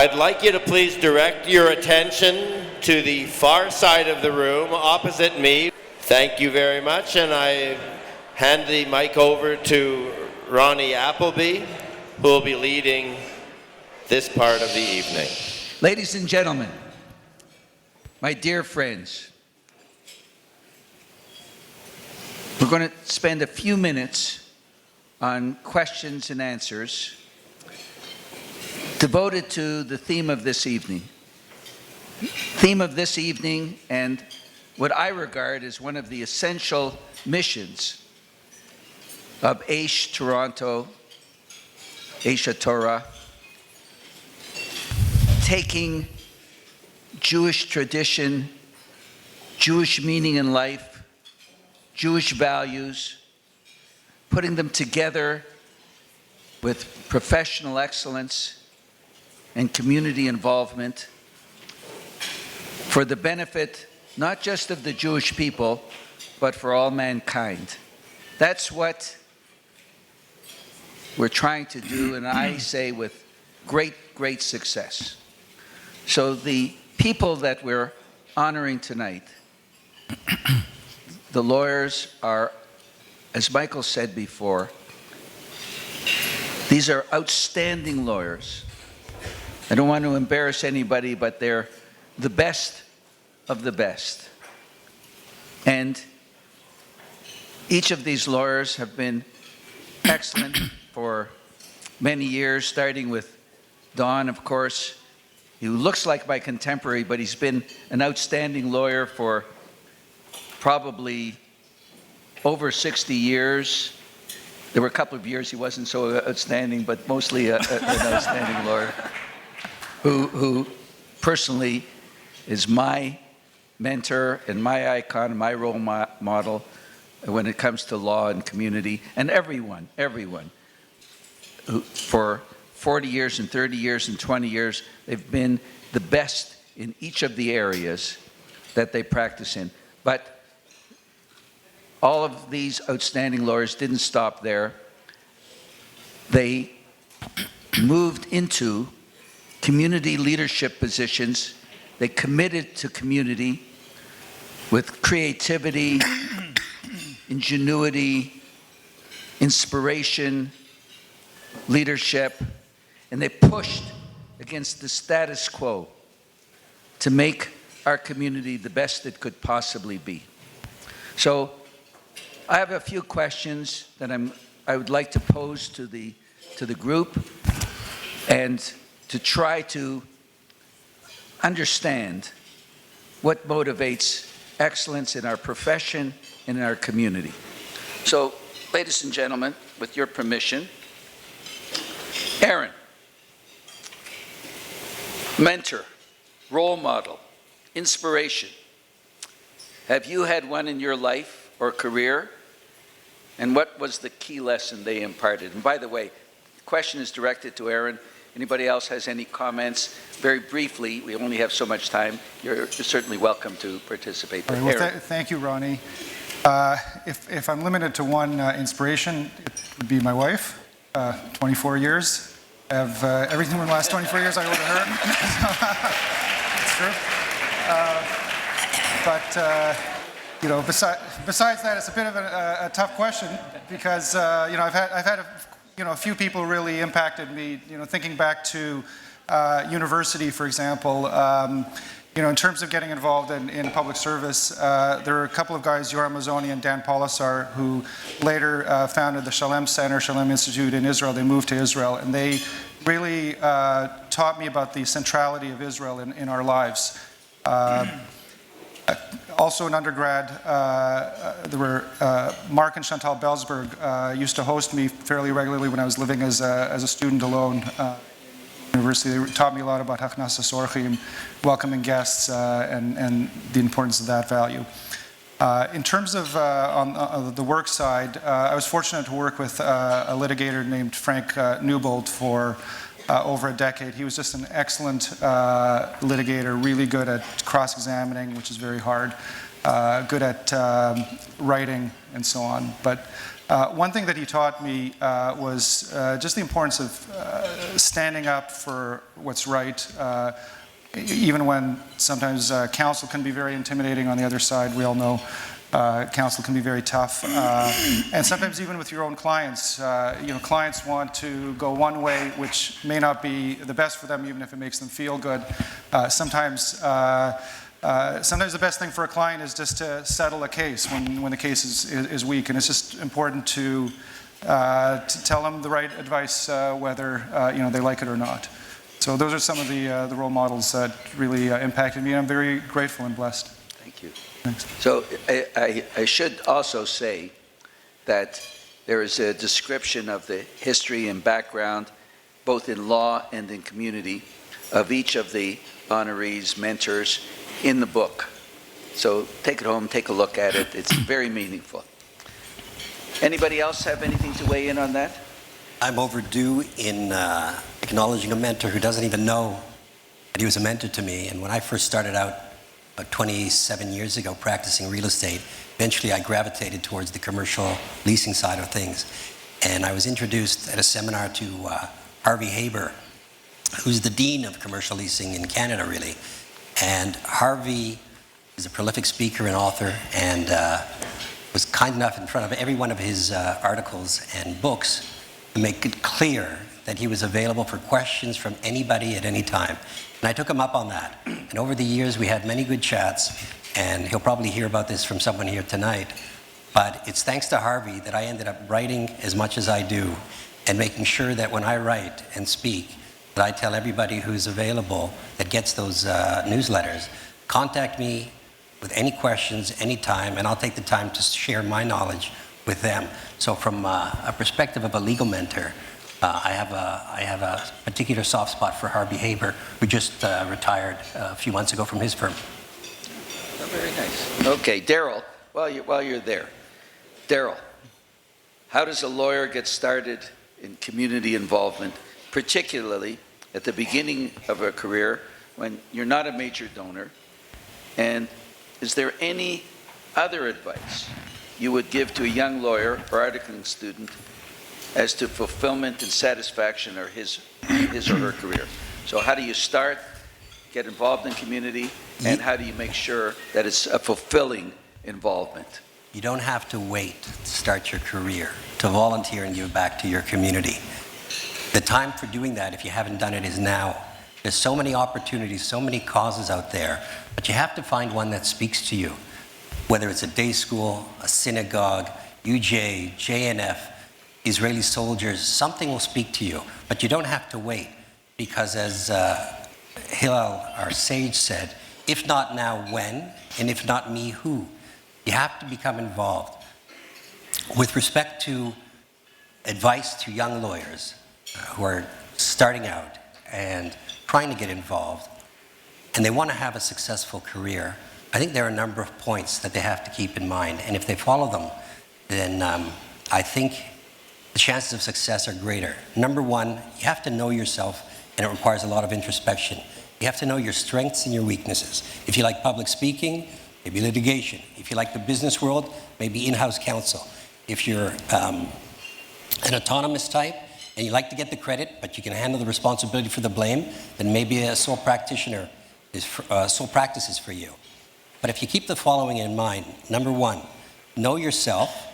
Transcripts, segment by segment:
I'd like you to please direct your attention to the far side of the room, opposite me. Thank you very much, and I hand the mic over to Ronnie Appleby, who will be leading this part of the evening. Ladies and gentlemen, my dear friends, we're going to spend a few minutes on questions and answers devoted to the theme of this evening. Theme of this evening, and what I regard as one of the essential missions of Aish Toronto, Aish Torah, taking Jewish tradition, Jewish meaning in life, Jewish values, putting them together with professional excellence and community involvement for the benefit not just of the Jewish people, but for all mankind. That's what we're trying to do, and I say with great success. So the people that we're honoring tonight, the lawyers are, as Michael said before, these are outstanding lawyers. I don't want to embarrass anybody, but they're the best of the best. And each of these lawyers have been excellent for many years, starting with Don, of course, who looks like my contemporary, but he's been an outstanding lawyer for probably over 60 years. There were a couple of years he wasn't so outstanding, but mostly an outstanding lawyer who personally is my mentor and my icon, my role model when it comes to law and community, and everyone who for 40 years and 30 years and 20 years, they've been the best in each of the areas that they practice in. But all of these outstanding lawyers didn't stop there. They moved into community leadership positions. They committed to community with creativity, ingenuity, inspiration, leadership, and they pushed against the status quo to make our community the best it could possibly be. So I have a few questions that I would like to pose to the group, and to try to understand what motivates excellence in our profession and in our community. So, ladies and gentlemen, with your permission, Aaron, mentor, role model, inspiration. Have you had one in your life or career? And what was the key lesson they imparted? And by the way, the question is directed to Aaron. Anybody else has any comments? Very briefly, we only have so much time. You're certainly welcome to participate. Right, well, thank you, Ronnie. If I'm limited to one inspiration, it would be my wife. 24 years. I have everything in the last 24 years I owe to her. It's true. You know, besides that, it's a bit of a tough question because you know, I've had a few people really impacted me. You know, thinking back to university, for example. You know, in terms of getting involved in public service, there were a couple of guys, Yoram Mazzoni and Dan Polisar, who later founded the Shalem Center, Shalem Institute in Israel. They moved to Israel, and they really taught me about the centrality of Israel in our lives. Also in undergrad, there were Mark and Chantal Belsberg used to host me fairly regularly when I was living as a student alone. University. They taught me a lot about Hachnasas Orchim, welcoming guests, and the importance of that value. In terms of on the work side, I was fortunate to work with a litigator named Frank Newbold for over a decade. He was just an excellent litigator, really good at cross-examining, which is very hard, good at writing and so on. But One thing that he taught me was just the importance of standing up for what's right, even when sometimes counsel can be very intimidating on the other side. We all know counsel can be very tough. And sometimes even with your own clients, clients want to go one way, which may not be the best for them, even if it makes them feel good. Sometimes the best thing for a client is just to settle a case when the case is weak, and it's just important to tell them the right advice, whether they like it or not. So those are some of the role models that really impacted me, and I'm very grateful and blessed. Thank you. Thanks. So I should also say that there is a description of the history and background, both in law and in community, of each of the honorees, mentors, in the book. So take it home, take a look at it. It's very meaningful. Anybody else have anything to weigh in on that? I'm overdue in acknowledging a mentor who doesn't even know that he was a mentor to me. And when I first started out about 27 years ago practicing real estate, eventually I gravitated towards the commercial leasing side of things. And I was introduced at a seminar to Harvey Haber, who's the dean of commercial leasing in Canada, really. And Harvey is a prolific speaker and author, and was kind enough in front of every one of his articles and books to make it clear that he was available for questions from anybody at any time. And I took him up on that. And over the years, we had many good chats, and he'll probably hear about this from someone here tonight. But it's thanks to Harvey that I ended up writing as much as I do, and making sure that when I write and speak, that I tell everybody who's available that gets those newsletters, contact me with any questions, anytime, and I'll take the time to share my knowledge with them. So from a perspective of a legal mentor, I have a particular soft spot for Harvey Haber, who just retired a few months ago from his firm. Oh, very nice. Okay, Daryl, while you're there. Daryl, how does a lawyer get started in community involvement, particularly at the beginning of a career when you're not a major donor? And is there any other advice you would give to a young lawyer or articling student as to fulfillment and satisfaction of his or her career? So how do you start, get involved in community, and how do you make sure that it's a fulfilling involvement? You don't have to wait to start your career to volunteer and give back to your community. The time for doing that, if you haven't done it, is now. There's so many opportunities, so many causes out there, but you have to find one that speaks to you. Whether it's a day school, a synagogue, UJ, JNF, Israeli soldiers, something will speak to you, but you don't have to wait, because as Hillel, our sage, said, if not now, when? And if not me, who? You have to become involved. With respect to advice to young lawyers who are starting out and trying to get involved, and they want to have a successful career, I think there are a number of points that they have to keep in mind. And if they follow them, then I think the chances of success are greater. Number one, you have to know yourself, and it requires a lot of introspection. You have to know your strengths and your weaknesses. If you like public speaking, maybe litigation. If you like the business world, maybe in-house counsel. If you're an autonomous type, and you like to get the credit, but you can handle the responsibility for the blame, then maybe a sole practice is for you. But if you keep the following in mind, number one, know yourself.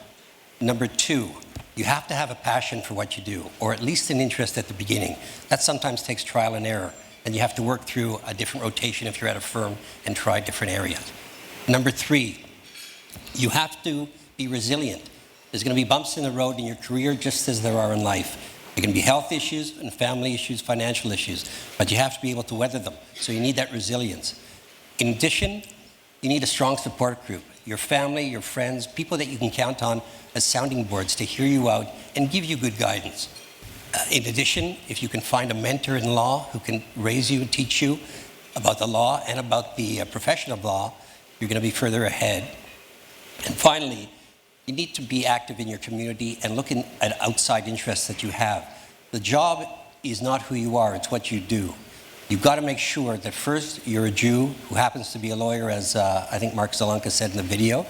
Number two, you have to have a passion for what you do, or at least an interest at the beginning. That sometimes takes trial and error, and you have to work through a different rotation if you're at a firm and try different areas. Number three, you have to be resilient. There's going to be bumps in the road in your career just as there are in life. There can be health issues and family issues, financial issues, but you have to be able to weather them. So you need that resilience. In addition, you need a strong support group. Your family, your friends, people that you can count on as sounding boards to hear you out and give you good guidance. In addition, if you can find a mentor in law who can raise you and teach you about the law and about the profession of law, you're going to be further ahead. And finally, you need to be active in your community and looking at outside interests that you have. The job is not who you are, it's what you do. You've got to make sure that first you're a Jew who happens to be a lawyer, as I think Mark Zelenka said in the video.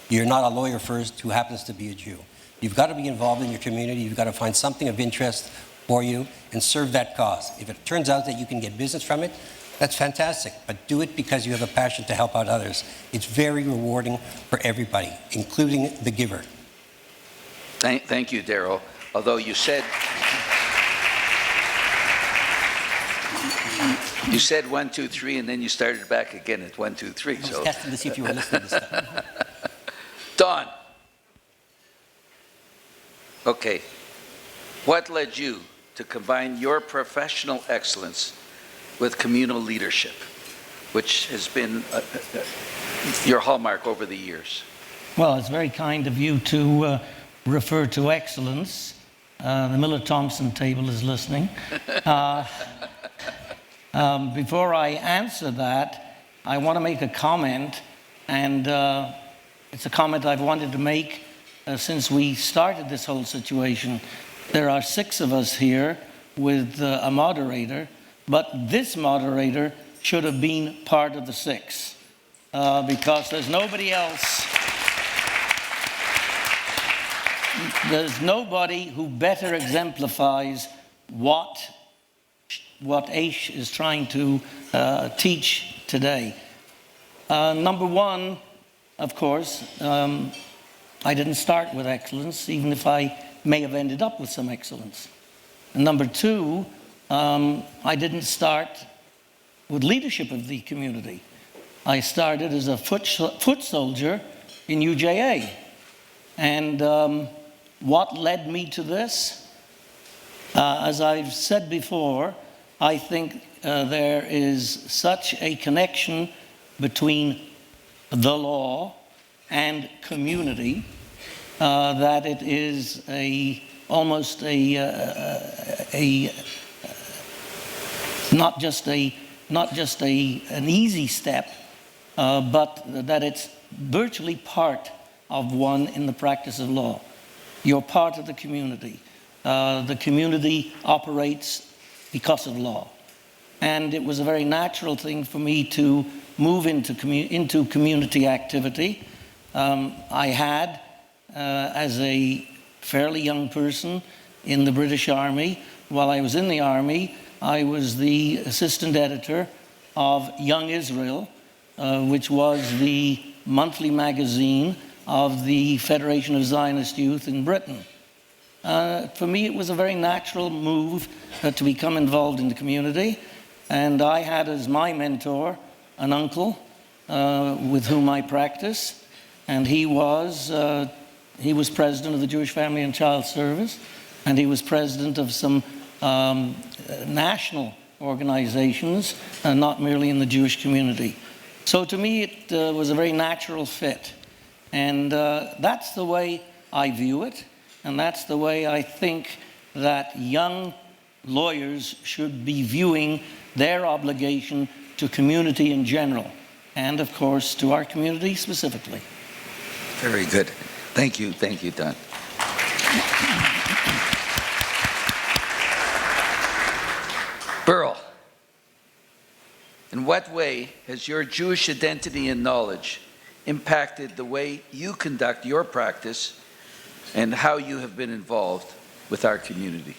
You're not a lawyer first who happens to be a Jew. You've got to be involved in your community. You've got to find something of interest for you and serve that cause. If it turns out that you can get business from it, that's fantastic, but do it because you have a passion to help out others. It's very rewarding for everybody, including the giver. Thank you, Daryl. Although you said 1, 2, 3, and then you started back again at 1, 2, 3. I was testing to see if you were listening to stuff. Don. Okay. What led you to combine your professional excellence with communal leadership, which has been your hallmark over the years? Well, it's very kind of you to refer to excellence. The Miller-Thompson table is listening. Before I answer that, I want to make a comment, and it's a comment I've wanted to make since we started this whole situation. There are 6 of us here with a moderator, but this moderator should have been part of the 6 because there's nobody else. There's nobody who better exemplifies what Aish is trying to teach today. Number 1, of course, I didn't start with excellence, even if I may have ended up with some excellence. And number 2, I didn't start with leadership of the community. I started as a foot soldier in UJA. And what led me to this? As I've said before, I think there is such a connection between the law and community that it is almost not just an easy step, but that it's virtually part of one in the practice of law. You're part of the community. The community operates because of law. And it was a very natural thing for me to move into community activity. I had, as a fairly young person in the British Army, while I was in the Army, I was the assistant editor of Young Israel, which was the monthly magazine of the Federation of Zionist Youth in Britain. For me, it was a very natural move to become involved in the community. And I had as my mentor an uncle with whom I practiced. And he was president of the Jewish Family and Child Service. And he was president of some national organizations, not merely in the Jewish community. So to me, it was a very natural fit. And that's the way I view it. And that's the way I think that young lawyers should be viewing their obligation to community in general. And of course, to our community specifically. Very good. Thank you, Don. Burl, in what way has your Jewish identity and knowledge impacted the way you conduct your practice and how you have been involved with our community?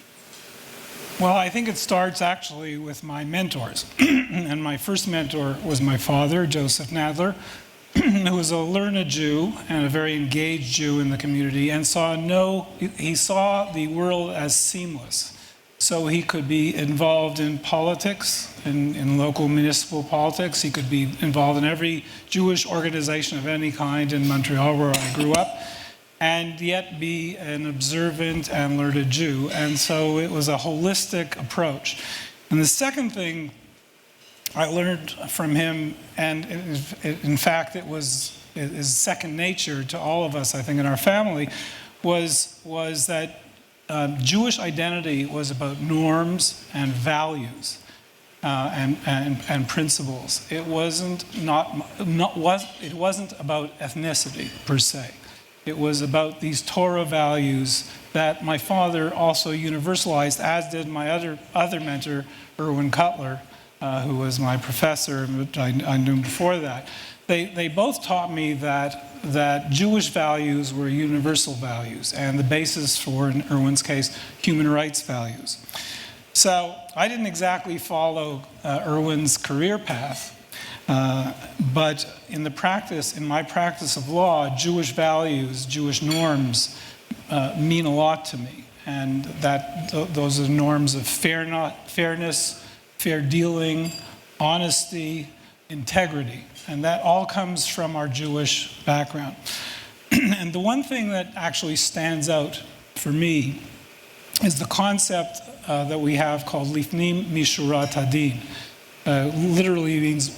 Well, I think it starts actually with my mentors. And my first mentor was my father, Joseph Nadler, who was a learned Jew and a very engaged Jew in the community, and he saw the world as seamless. So he could be involved in politics, in local municipal politics. He could be involved in every Jewish organization of any kind in Montreal, where I grew up, and yet be an observant and learned Jew. And so it was a holistic approach. And the second thing I learned from him, and in fact it is second nature to all of us, I think, in our family, was that Jewish identity was about norms and values and principles. It wasn't about ethnicity per se. It was about these Torah values that my father also universalized, as did my other mentor, Erwin Cutler, who was my professor, which I knew before that. they both taught me that Jewish values were universal values and the basis for, in Erwin's case, human rights values. So I didn't exactly follow Erwin's career path, but in my practice of law, Jewish values, Jewish norms mean a lot to me. And those are norms of fairness, fair dealing, honesty, integrity. And that all comes from our Jewish background. And the one thing that actually stands out for me is the concept that we have called lifnim mishurat hadin. Literally means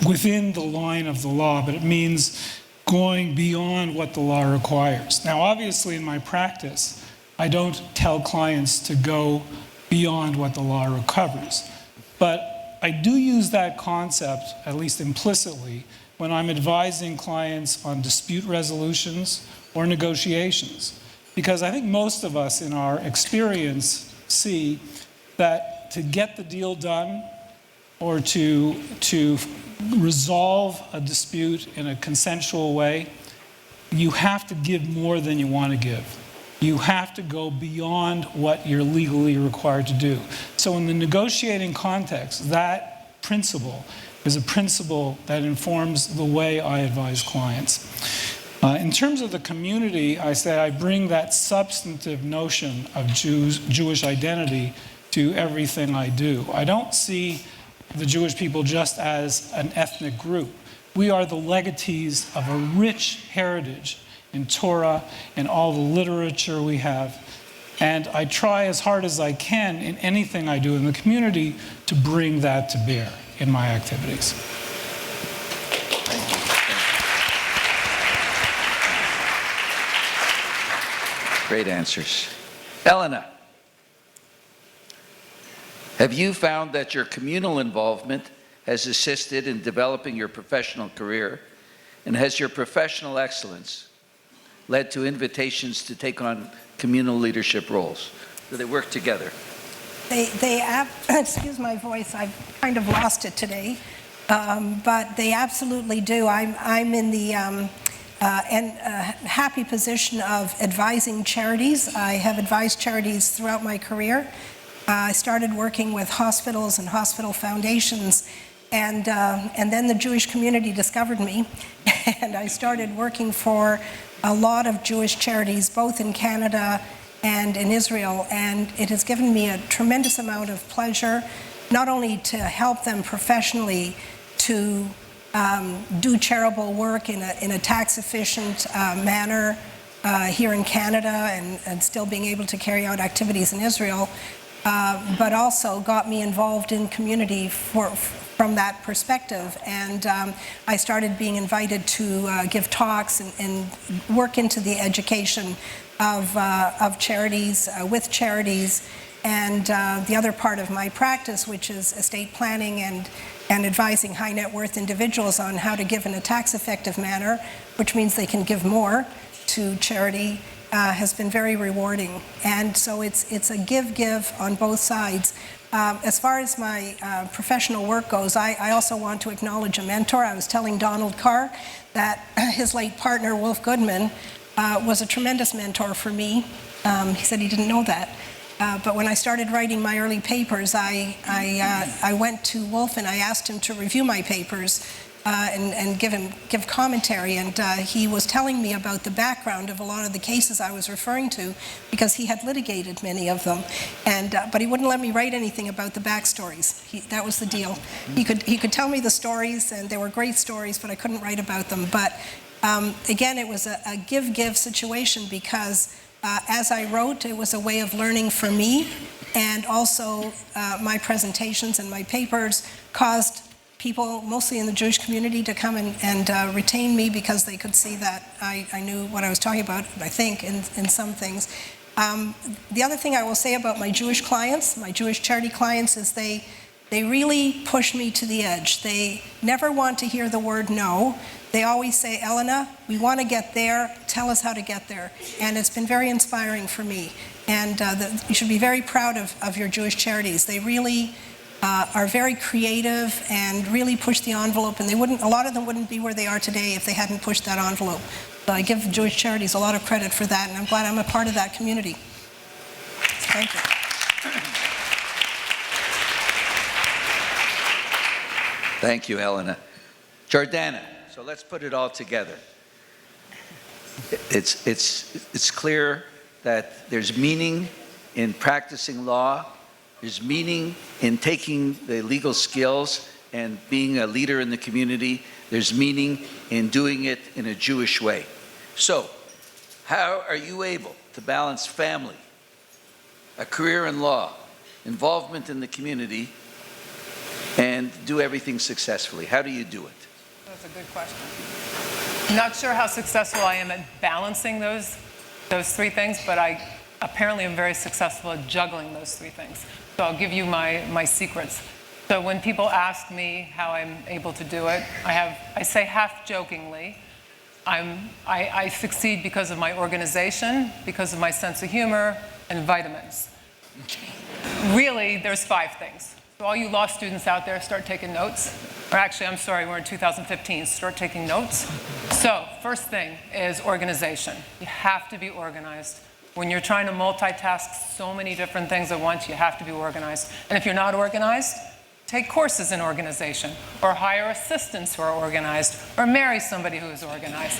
within the line of the law, but it means going beyond what the law requires. Now, obviously, in my practice, I don't tell clients to go beyond what the law recovers. But I do use that concept, at least implicitly, when I'm advising clients on dispute resolutions or negotiations. Because I think most of us in our experience see that to get the deal done or to resolve a dispute in a consensual way, you have to give more than you want to give. You have to go beyond what you're legally required to do. So in the negotiating context, that principle is a principle that informs the way I advise clients. In terms of the community, I say I bring that substantive notion of Jewish identity to everything I do. I don't see the Jewish people just as an ethnic group. We are the legatees of a rich heritage in Torah and all the literature we have. And I try as hard as I can in anything I do in the community to bring that to bear in my activities. Great answers. Elena, have you found that your communal involvement has assisted in developing your professional career? And has your professional excellence led to invitations to take on communal leadership roles? Do they work together? Excuse my voice, I've kind of lost it today, but they absolutely do. I'm in the happy position of advising charities. I have advised charities throughout my career. I started working with hospitals and hospital foundations, and then the Jewish community discovered me, and I started working for a lot of Jewish charities, both in Canada and in Israel, and it has given me a tremendous amount of pleasure, not only to help them professionally to do charitable work in a tax-efficient manner here in Canada and still being able to carry out activities in Israel, but also got me involved in community from that perspective. And I started being invited to give talks and work into the education of charities, with charities. And the other part of my practice, which is estate planning and advising high net worth individuals on how to give in a tax effective manner, which means they can give more to charity, has been very rewarding. And so it's a give on both sides. As far as my professional work goes, I also want to acknowledge a mentor. I was telling Donald Carr that his late partner, Wolf Goodman, was a tremendous mentor for me. He said he didn't know that. But when I started writing my early papers, I went to Wolf and I asked him to review my papers and give commentary. And he was telling me about the background of a lot of the cases I was referring to, because he had litigated many of them. And but he wouldn't let me write anything about the backstories. That was the deal. He could tell me the stories, and they were great stories, but I couldn't write about them. But again, it was a give situation, because as I wrote, it was a way of learning for me, and also my presentations and my papers caused people, mostly in the Jewish community, to come and retain me, because they could see that I knew what I was talking about, I think, in some things. The other thing I will say about my Jewish clients, my Jewish charity clients, is they really push me to the edge. They never want to hear the word no. They always say, Elena, we want to get there, tell us how to get there. And it's been very inspiring for me. And you should be very proud of your Jewish charities. They really are very creative and really push the envelope, and a lot of them wouldn't be where they are today if they hadn't pushed that envelope. So I give Jewish Charities a lot of credit for that, and I'm glad I'm a part of that community. Thank you. Thank you, Elena. Jordana, so let's put it all together. It's clear that there's meaning in practicing law. There's meaning in taking the legal skills and being a leader in the community. There's meaning in doing it in a Jewish way. So, how are you able to balance family, a career in law, involvement in the community, and do everything successfully? How do you do it? That's a good question. I'm not sure how successful I am at balancing those three things, but I apparently am very successful at juggling those three things. So I'll give you my secrets. So when people ask me how I'm able to do it, I say half jokingly, I succeed because of my organization, because of my sense of humor, and vitamins. Really, there's 5 things. So all you law students out there, start taking notes. Or actually, I'm sorry, we're in 2015, start taking notes. So first thing is organization. You have to be organized. When you're trying to multitask so many different things at once, you have to be organized. And if you're not organized, take courses in organization, or hire assistants who are organized, or marry somebody who is organized.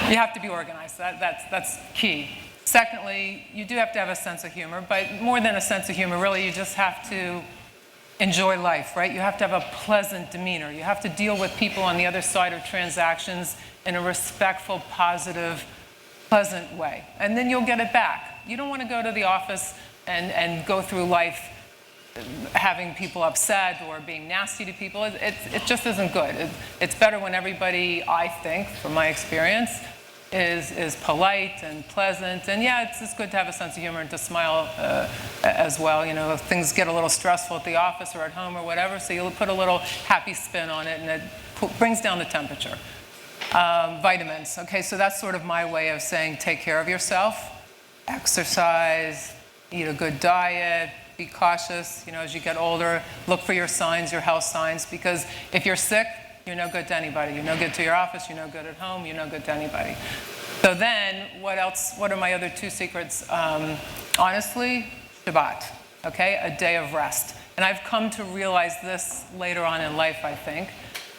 You have to be organized. That's key. Secondly, you do have to have a sense of humor, but more than a sense of humor, really, you just have to enjoy life, right? You have to have a pleasant demeanor. You have to deal with people on the other side of transactions in a respectful, positive, pleasant way. And then you'll get it back. You don't want to go to the office and go through life having people upset or being nasty to people. It just isn't good. It's better when everybody, I think, from my experience, is polite and pleasant. And yeah, it's good to have a sense of humor and to smile as well. You know, if things get a little stressful at the office or at home or whatever, so you'll put a little happy spin on it, and it brings down the temperature. Vitamins. Okay, so that's sort of my way of saying take care of yourself. Exercise, eat a good diet, be cautious. You know, as you get older, look for your signs, your health signs, because if you're sick, you're no good to anybody. You're no good to your office, you're no good at home, you're no good to anybody. So then, what else? What are my other 2 secrets? Honestly, Shabbat, okay? A day of rest. And I've come to realize this later on in life, I think,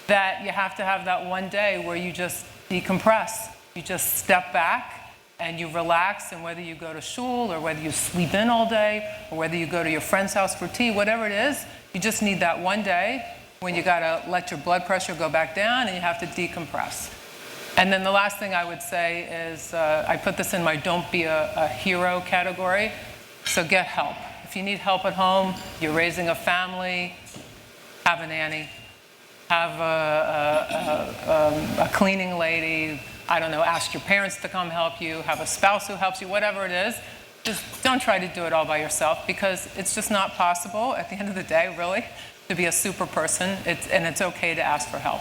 that you have to have that one day where you just decompress. You just step back and you relax, and whether you go to shul or whether you sleep in all day or whether you go to your friend's house for tea, whatever it is, you just need that one day when you gotta let your blood pressure go back down and you have to decompress. And then the last thing I would say is, I put this in my don't be a hero category, so get help. If you need help at home, you're raising a family, have a nanny. Have a cleaning lady, I don't know, ask your parents to come help you, have a spouse who helps you, whatever it is. Just don't try to do it all by yourself, because it's just not possible at the end of the day, really, to be a super person, and it's okay to ask for help.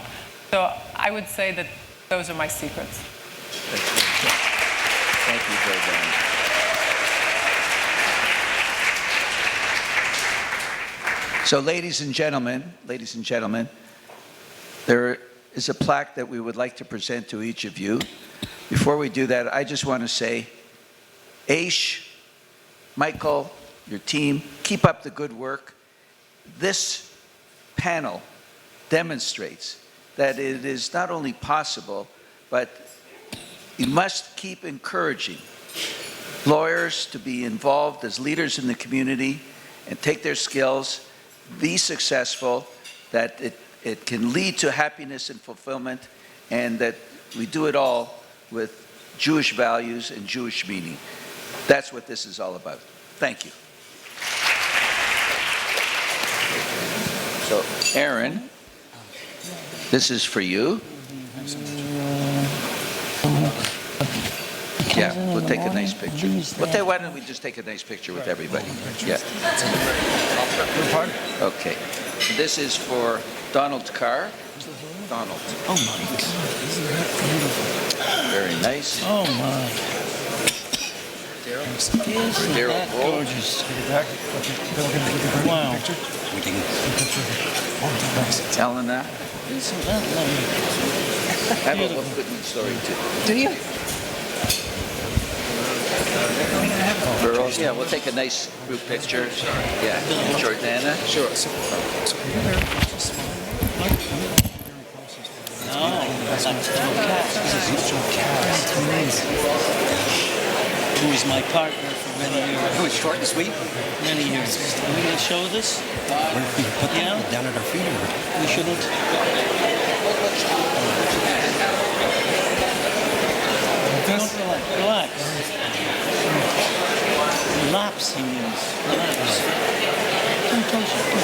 So I would say that those are my secrets. Thank you very much. So ladies and gentlemen, there is a plaque that we would like to present to each of you. Before we do that, I just want to say, Aish, Michael, your team, keep up the good work. This panel demonstrates that it is not only possible, but you must keep encouraging lawyers to be involved as leaders in the community and take their skills, be successful, that it can lead to happiness and fulfillment, and that we do it all with Jewish values and Jewish meaning. That's what this is all about. Thank you. So, Aaron, this is for you. Yeah, we'll take a nice picture. Why don't we just take a nice picture with everybody? Yeah. Okay. This is for Donald Carr. Donald. Oh my God, isn't that beautiful? Very nice. Oh my. Isn't They're that all- gorgeous? Back. Okay. Bill, can you get the Wow. picture? We can Thanks. Helena, Isn't that lovely? I have a footnote story too. Do you? Yeah, we'll take a nice group picture. Yeah, Jordana. Sure. Who was my partner for many years. It was short and sweet. Many years. Are we going to show this? What if we put them Yeah. down at our feet? Or? We shouldn't. Don't relax. Relax. Relapse, he means. Relax. Come closer.